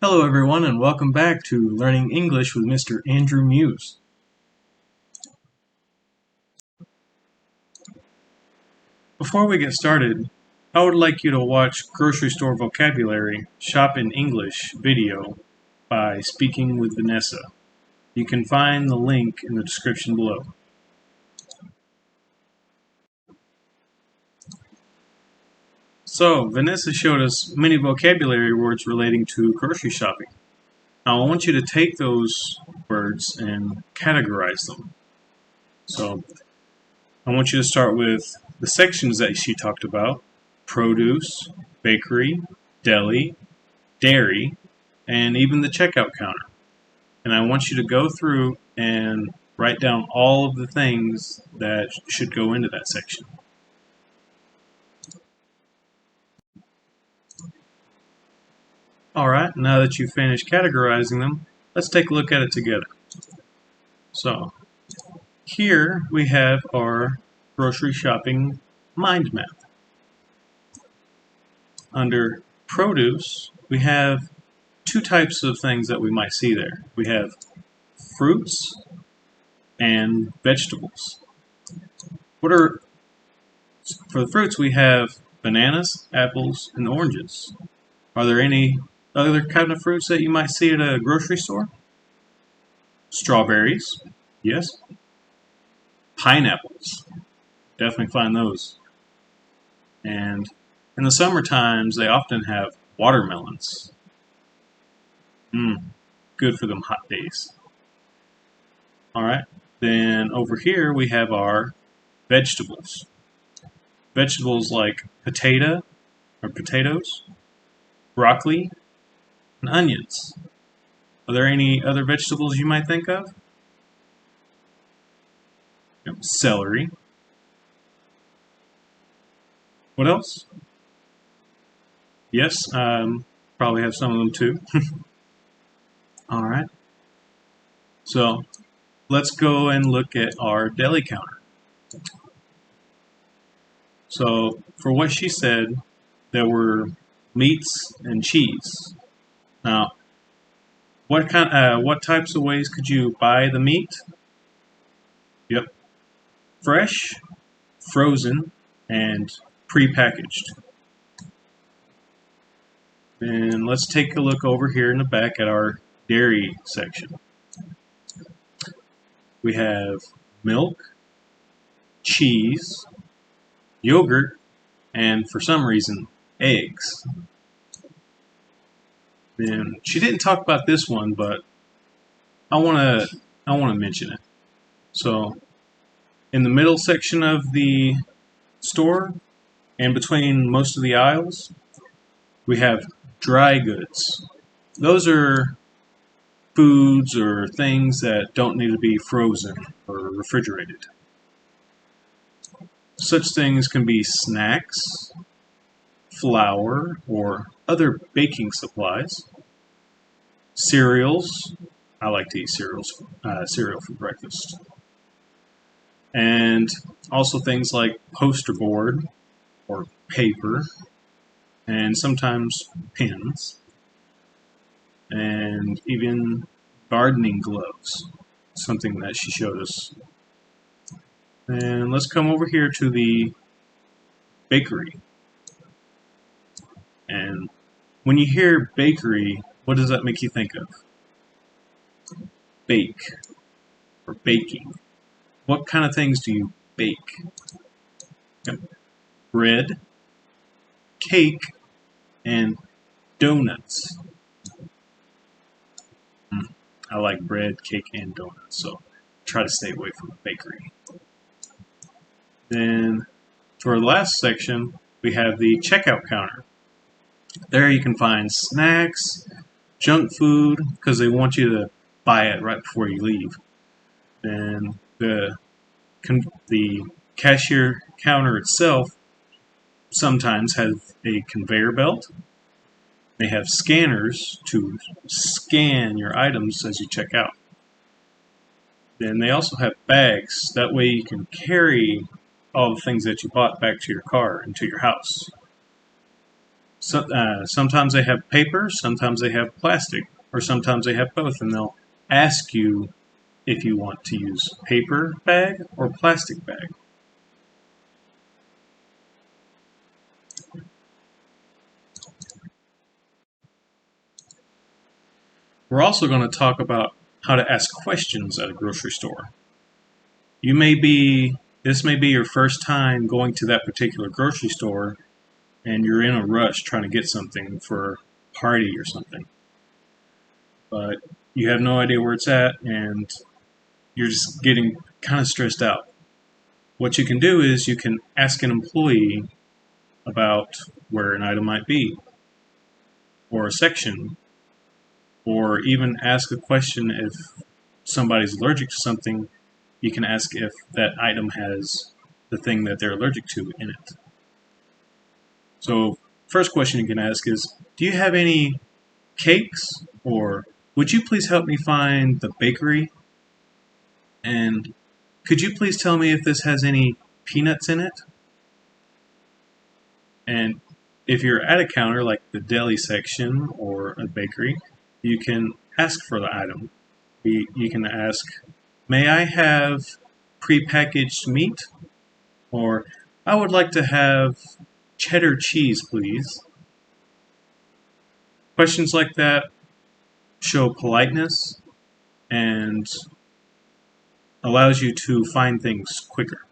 Hello everyone and welcome back to Learning English with Mr. Andrew Muse. Before we get started, I would like you to watch Grocery Store Vocabulary Shop in English video by Speaking with Vanessa. You can find the link in the description below. So, Vanessa showed us many vocabulary words relating to grocery shopping. Now I want you to take those words and categorize them. So, I want you to start with the sections that she talked about: produce, bakery, deli, dairy, and even the checkout counter. And I want you to go through and write down all of the things that should go into that section. Alright, now that you've finished categorizing them, let's take a look at it together. So, here we have our grocery shopping mind map. Under produce, we have two types of things that we might see there. We have fruits and vegetables. For the fruits, we have bananas, apples, and oranges. Are there any other kind of fruits that you might see at a grocery store? Strawberries, yes. Pineapples, definitely find those. And in the summer times, they often have watermelons. Good for them hot days. Alright, then over here we have our vegetables. Vegetables like potatoes, broccoli, and onions. Are there any other vegetables you might think of? Celery. What else? Yes, probably have some of them too. Alright. So, let's go and look at our deli counter. So, for what she said, there were meats and cheese. Now, what types of ways could you buy the meat? Yep. Fresh, frozen, and prepackaged. And let's take a look over here in the back at our dairy section. We have milk, cheese, yogurt, and for some reason, eggs. And she didn't talk about this one, but I want to mention it. So, in the middle section of the store, and between most of the aisles, we have dry goods. Those are foods or things that don't need to be frozen or refrigerated. Such things can be snacks, flour, or other baking supplies, cereals. I like to eat cereal for breakfast. And also things like poster board or paper, and sometimes pins, and even gardening gloves, something that she showed us. And let's come over here to the bakery. And when you hear bakery, what does that make you think of? Bake or baking. What kind of things do you bake? Yep. Bread, cake, and donuts. I like bread, cake, and donuts, so try to stay away from the bakery. Then, for the last section, we have the checkout counter. There you can find snacks, junk food, because they want you to buy it right before you leave. And the cashier counter itself sometimes has a conveyor belt. They have scanners to scan your items as you check out. Then they also have bags. That way you can carry all the things that you bought back to your car and to your house. Sometimes they have paper, sometimes they have plastic, or sometimes they have both, and they'll ask you if you want to use paper bag or plastic bag. We're also going to talk about how to ask questions at a grocery store. This may be your first time going to that particular grocery store and you're in a rush trying to get something for a party or something. But you have no idea where it's at and you're just getting kind of stressed out. What you can do is you can ask an employee about where an item might be, or a section, or even ask a question if somebody's allergic to something. You can ask if that item has the thing that they're allergic to in it. So, first question you can ask is, do you have any cakes? Or would you please help me find the bakery? And could you please tell me if this has any peanuts in it? And if you're at a counter like the deli section or a bakery, you can ask for the item. You can ask, may I have prepackaged meat? Or I would like to have cheddar cheese, please. Questions like that show politeness and allows you to find things quicker.